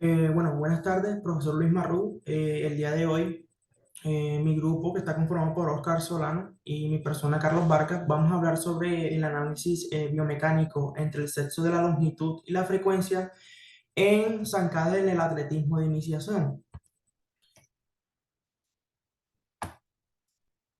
Bueno, buenas tardes, profesor Luis Marrú. El día de hoy, mi grupo, que está conformado por Oscar Solano y mi persona Carlos Vargas, vamos a hablar sobre el análisis biomecánico entre el sexo de la longitud y la frecuencia en zancadas en el atletismo de iniciación.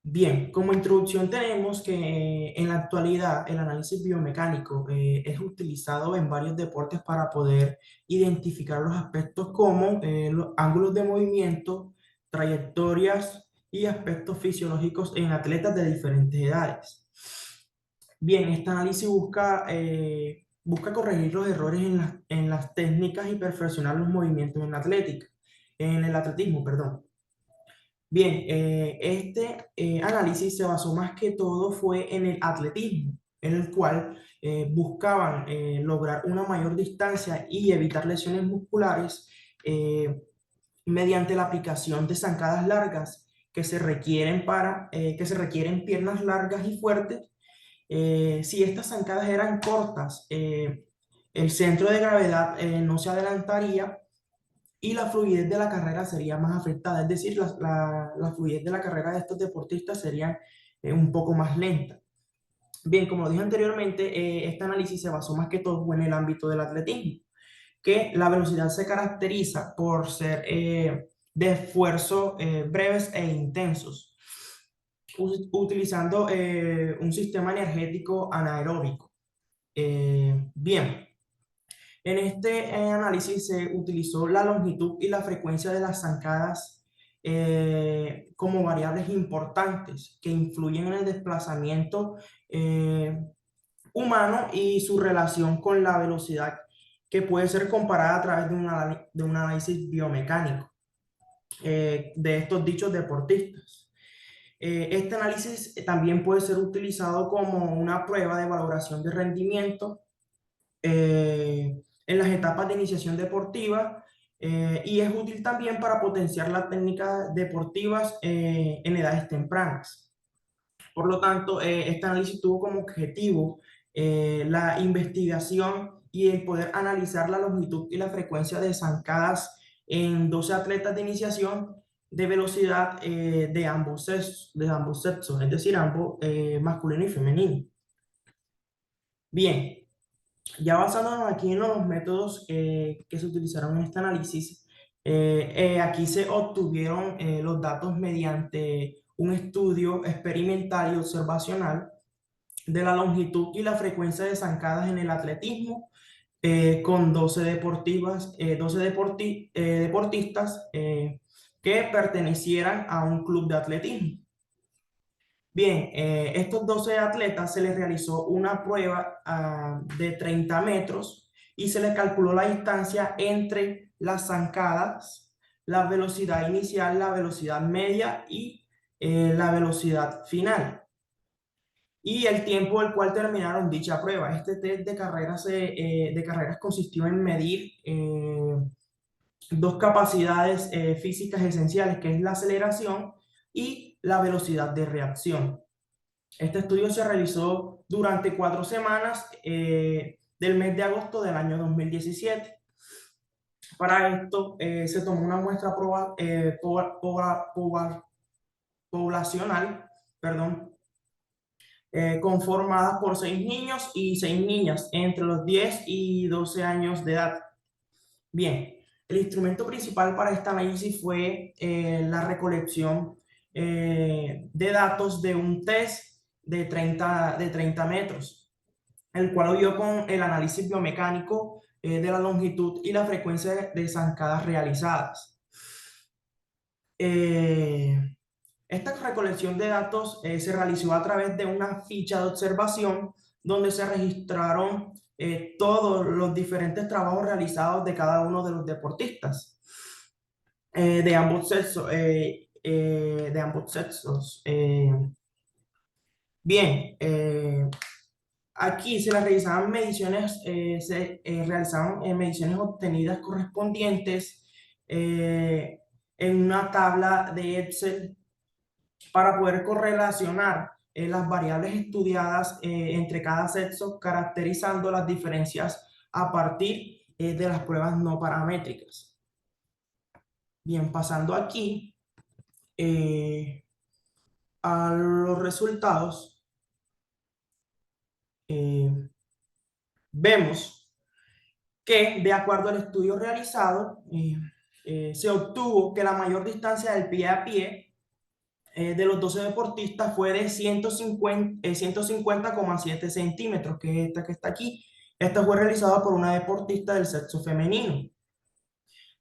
Bien, como introducción tenemos que en la actualidad el análisis biomecánico es utilizado en varios deportes para poder identificar los aspectos como los ángulos de movimiento, trayectorias y aspectos fisiológicos en atletas de diferentes edades. Bien, este análisis busca corregir los errores en las técnicas y perfeccionar los movimientos en la atlética, en el atletismo, perdón. Bien, este análisis se basó más que todo fue en el atletismo, en el cual buscaban lograr una mayor distancia y evitar lesiones musculares mediante la aplicación de zancadas largas que se requieren piernas largas y fuertes. Si estas zancadas eran cortas, el centro de gravedad no se adelantaría y la fluidez de la carrera sería más afectada, es decir, la fluidez de la carrera de estos deportistas sería un poco más lenta. Bien, como lo dije anteriormente, este análisis se basó más que todo en el ámbito del atletismo, que la velocidad se caracteriza por ser de esfuerzos breves e intensos, utilizando un sistema energético anaeróbico. Bien. En este análisis se utilizó la longitud y la frecuencia de las zancadas como variables importantes que influyen en el desplazamiento humano y su relación con la velocidad que puede ser comparada a través de un análisis biomecánico de estos dichos deportistas. Este análisis también puede ser utilizado como una prueba de valoración de rendimiento en las etapas de iniciación deportiva y es útil también para potenciar las técnicas deportivas en edades tempranas. Por lo tanto, este análisis tuvo como objetivo la investigación y el poder analizar la longitud y la frecuencia de zancadas en 12 atletas de iniciación de velocidad de ambos sexos, es decir, ambos masculino y femenino. Bien, ya basándonos aquí en los métodos que se utilizaron en este análisis, aquí se obtuvieron los datos mediante un estudio experimental y observacional de la longitud y la frecuencia de zancadas en el atletismo con 12 deportistas que pertenecieran a un club de atletismo. Bien, estos 12 atletas se les realizó una prueba de 30 metros y se les calculó la distancia entre las zancadas, la velocidad inicial, la velocidad media y la velocidad final. Y el tiempo el cual terminaron dicha prueba. Este test de carreras consistió en medir dos capacidades físicas esenciales, que es la aceleración y la velocidad de reacción. Este estudio se realizó durante 4 semanas del mes de agosto del año 2017. Para esto se tomó una muestra poblacional, perdón, conformada por 6 niños y 6 niñas entre los 10 y 12 años de edad. Bien, el instrumento principal para este análisis fue la recolección de datos de un test de 30 metros, el cual dio con el análisis biomecánico de la longitud y la frecuencia de zancadas realizadas. Eh, Esta recolección de datos se realizó a través de una ficha de observación donde se registraron todos los diferentes trabajos realizados de cada uno de los deportistas de ambos sexos. De ambos sexos. Bien, aquí se les realizaban mediciones, realizaban mediciones obtenidas correspondientes en una tabla de Excel para poder correlacionar las variables estudiadas entre cada sexo, caracterizando las diferencias a partir de las pruebas no paramétricas. Bien, pasando aquí a los resultados, eh, vemos que de acuerdo al estudio realizado, se obtuvo que la mayor distancia del pie a pie de los 12 deportistas fue de 150,7 centímetros, que es esta que está aquí. Esta fue realizada por una deportista del sexo femenino.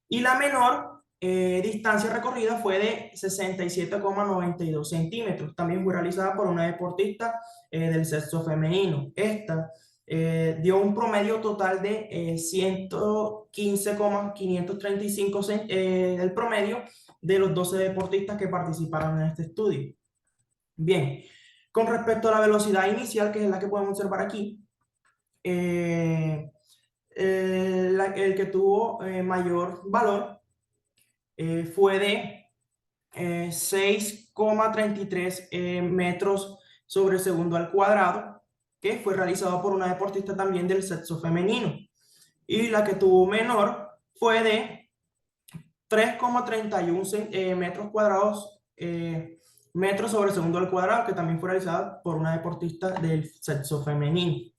Y la menor distancia recorrida fue de 67,92 centímetros. También fue realizada por una deportista del sexo femenino. Esta dio un promedio total de 115,535 el promedio de los 12 deportistas que participaron en este estudio. Bien, con respecto a la velocidad inicial, que es la que podemos observar aquí, el que tuvo mayor valor fue de 6,33 metros sobre segundo al cuadrado, que fue realizado por una deportista también del sexo femenino. Y la que tuvo menor fue de 3,31 metros cuadrados, metros sobre segundo al cuadrado, que también fue realizada por una deportista del sexo femenino.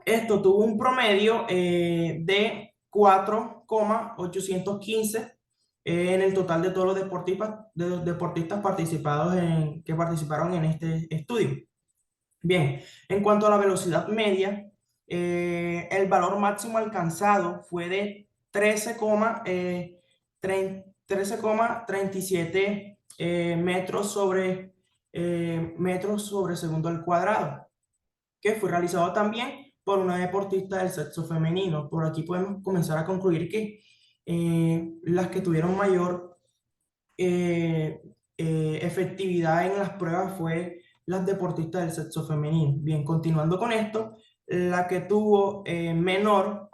Esto tuvo un promedio de 4,815 en el total de todos los deportistas que participaron en este estudio. Bien, en cuanto a la velocidad media, el valor máximo alcanzado fue de 13,37 metros sobre segundo al cuadrado, que fue realizado también por una deportista del sexo femenino. Por aquí podemos comenzar a concluir que las que tuvieron mayor eh, efectividad en las pruebas fue las deportistas del sexo femenino. Bien, continuando con esto, la que tuvo menor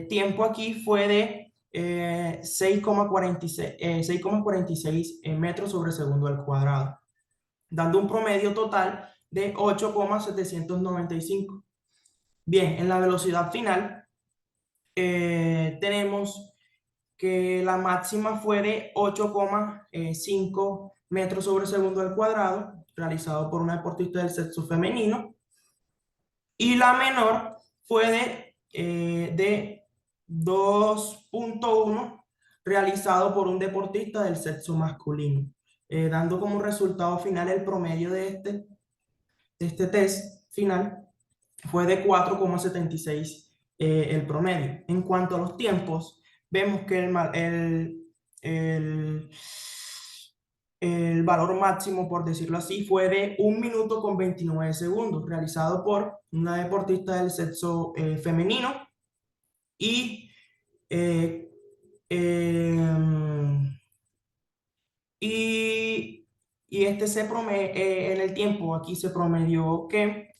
tiempo aquí fue de 6,46 metros sobre segundo al cuadrado, dando un promedio total de 8,795. Bien, en la velocidad final tenemos que la máxima fue de 8,5 metros sobre segundo al cuadrado, realizado por una deportista del sexo femenino, y la menor fue de 2,1 realizado por un deportista del sexo masculino, dando como resultado final el promedio de este test final fue de 4,76 el promedio. En cuanto a los tiempos, vemos que el, el valor máximo, por decirlo así, fue de 1 minuto con 29 segundos, realizado por una deportista del sexo femenino y, eh, em, y, y en el tiempo aquí se promedió que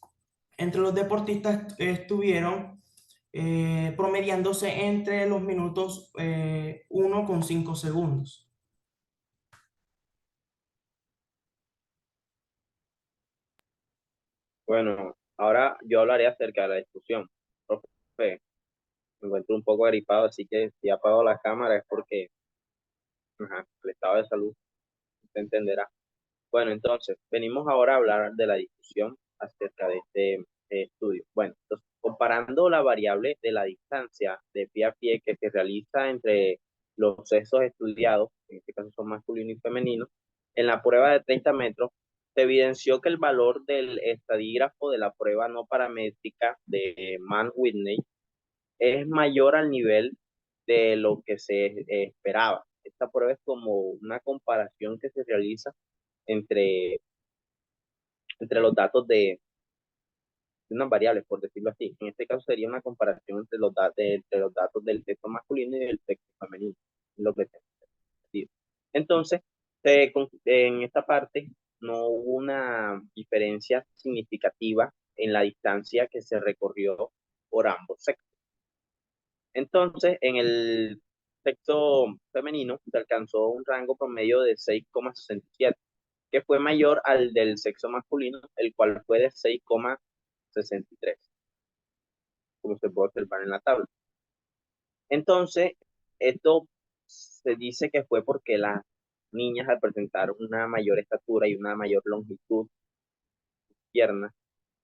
entre los deportistas estuvieron promediándose entre los minutos 1,5 segundos. Bueno, ahora yo hablaré acerca de la discusión. Profe, me encuentro un poco agripado, así que si apago la cámara es porque el estado de salud se entenderá. Bueno, entonces, venimos ahora a hablar de la discusión acerca de este estudio. Bueno, entonces, comparando la variable de la distancia de pie a pie que se realiza entre los sexos estudiados, en este caso son masculino y femenino, en la prueba de 30 metros, se evidenció que el valor del estadígrafo de la prueba no paramétrica de Mann-Whitney es mayor al nivel de lo que se esperaba. Esta prueba es como una comparación que se realiza entre, entre los datos de unas variables, por decirlo así. En este caso sería una comparación entre los datos del sexo masculino y del sexo femenino, lo que se ha. Entonces, en esta parte no hubo una diferencia significativa en la distancia que se recorrió por ambos sexos. Entonces, en el sexo femenino se alcanzó un rango promedio de 6,67, que fue mayor al del sexo masculino, el cual fue de 6,63, como se puede observar en la tabla. Entonces, esto Se dice que fue porque las niñas al presentar una mayor estatura y una mayor longitud pierna,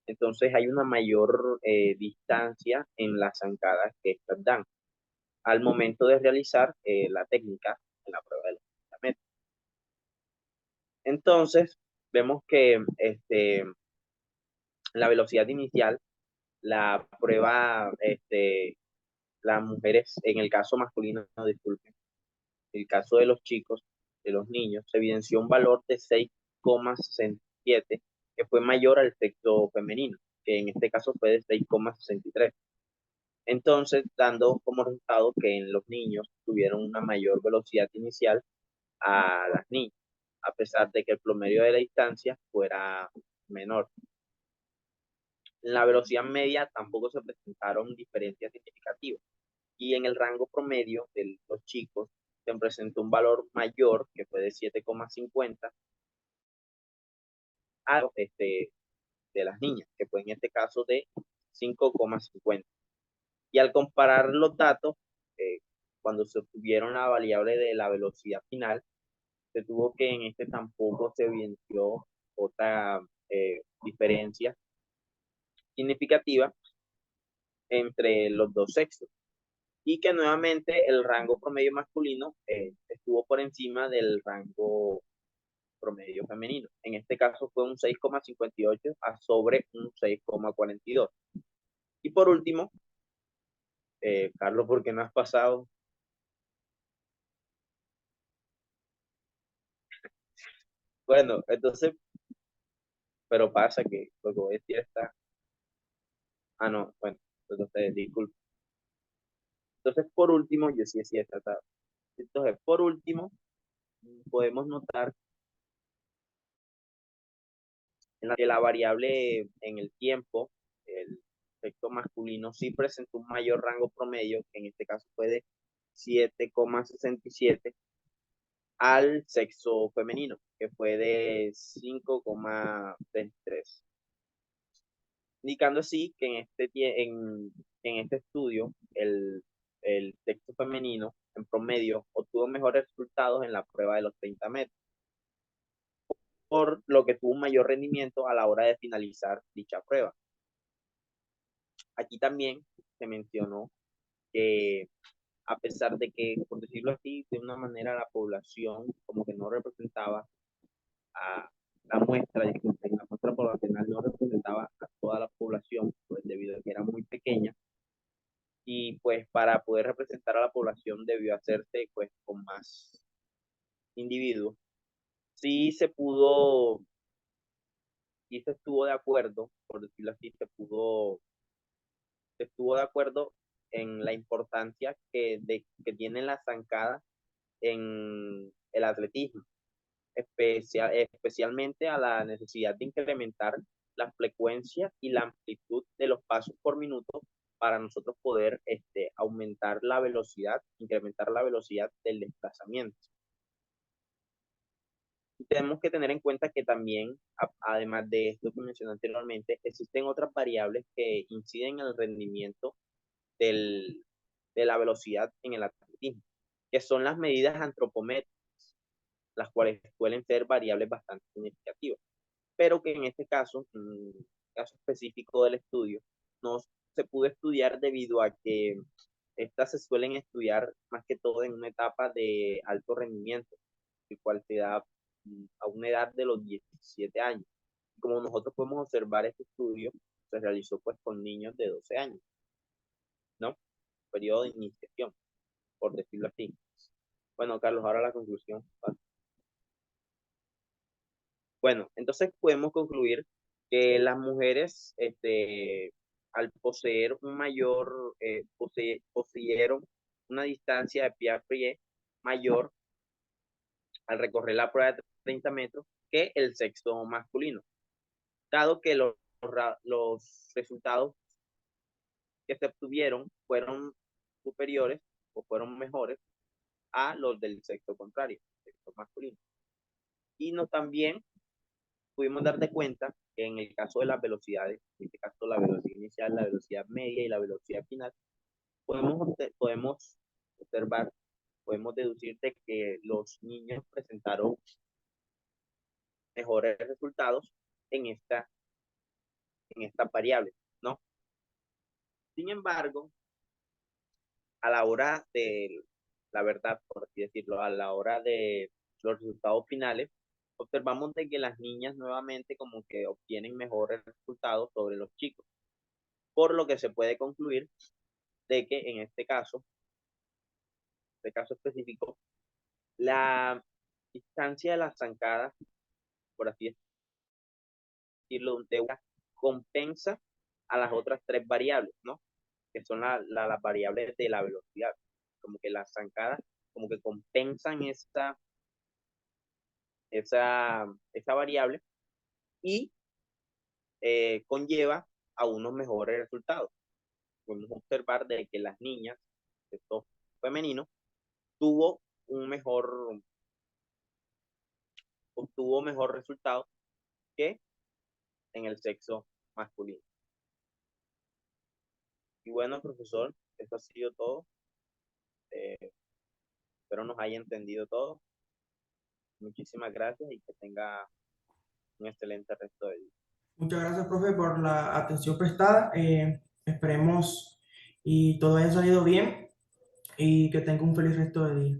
entonces hay una mayor distancia en las zancadas que estas dan al momento de realizar la técnica en la prueba de los 30 metros. Entonces, vemos que la velocidad inicial, la prueba, las mujeres, en el caso masculino, no, disculpen, en el caso de los chicos, de los niños, se evidenció un valor de 6,67, que fue mayor al sexo femenino, que en este caso fue de 6,63. Entonces, dando como resultado que en los niños tuvieron una mayor velocidad inicial a las niñas, a pesar de que el promedio de la distancia fuera menor. En la velocidad media tampoco se presentaron diferencias significativas y en el rango promedio de los chicos se presentó un valor mayor que fue de 7,50 a de las niñas, que fue en este caso de 5,50. Y al comparar los datos, eh, cuando se obtuvieron la variable de la velocidad final, se tuvo que en este tampoco se evidenció otra diferencia significativa entre los dos sexos y que nuevamente el rango promedio masculino estuvo por encima del rango promedio femenino. En este caso fue un 6,58 a sobre un 6,42. Y por último, Carlos, ¿por qué no has pasado? Bueno, entonces, pero pasa que lo que voy a decir está... Ah, no, bueno, entonces disculpe. Entonces, por último, yo sí he tratado. Entonces, por último, podemos notar en la que la variable en el tiempo, el sexo masculino, sí presentó un mayor rango promedio, que en este caso fue de 7,67 al sexo femenino, que fue de 5,33, indicando así que en este estudio el sexo femenino en promedio obtuvo mejores resultados en la prueba de los 30 metros, por lo que tuvo un mayor rendimiento a la hora de finalizar dicha prueba. Aquí también se mencionó que a pesar de que, por decirlo así, de una manera la población como que no representaba a la muestra, disculpen, la muestra poblacional no representaba a toda la población, pues debido a que era muy pequeña, y pues para poder representar a la población debió hacerse pues con más individuos. Sí se pudo, sí se estuvo de acuerdo, por decirlo así, se estuvo de acuerdo en la importancia que tienen las zancadas en el atletismo, especialmente a la necesidad de incrementar la frecuencia y la amplitud de los pasos por minuto para nosotros poder aumentar la velocidad, incrementar la velocidad del desplazamiento. Y tenemos que tener en cuenta que también, además de esto que mencioné anteriormente, existen otras variables que inciden en el rendimiento del, de la velocidad en el atletismo, que son las medidas antropométricas, las cuales suelen ser variables bastante significativas, pero que en este caso, en el caso específico del estudio, no se pudo estudiar debido a que estas se suelen estudiar más que todo en una etapa de alto rendimiento, el cual se da a una edad de los 17 años. Como nosotros podemos observar, este estudio se realizó pues con niños de 12 años, ¿no? Periodo de iniciación, por decirlo así. Bueno, Carlos, ahora la conclusión. Bueno, entonces podemos concluir que las mujeres, al poseer un mayor, poseyeron una distancia de pie a pie mayor al recorrer la prueba de 30 metros que el sexo masculino, dado que los resultados que se obtuvieron fueron superiores o fueron mejores a los del sexo contrario, sexo masculino. Y no también pudimos dar de cuenta que en el caso de las velocidades, en este caso la velocidad inicial, la velocidad media y la velocidad final, podemos observar podemos deducir de que los niños presentaron mejores resultados en estas variables, ¿no? Sin embargo, a la hora de la verdad, por así decirlo, a la hora de los resultados finales, observamos de que las niñas nuevamente como que obtienen mejores resultados sobre los chicos, por lo que se puede concluir de que en este caso específico, la distancia de las zancadas, por así decirlo, de una compensa a las otras tres variables, ¿no? Que son las variables de la velocidad, como que las zancadas como que compensan esa variable y conlleva a unos mejores resultados. Podemos observar de que las niñas, esto femenino, tuvo un mejor, obtuvo mejor resultado que en el sexo masculino. Y bueno, profesor, eso ha sido todo. Espero nos haya entendido todo. Muchísimas gracias y que tenga un excelente resto de día. Muchas gracias, profe, por la atención prestada. Esperemos y todo haya salido bien y que tenga un feliz resto de día.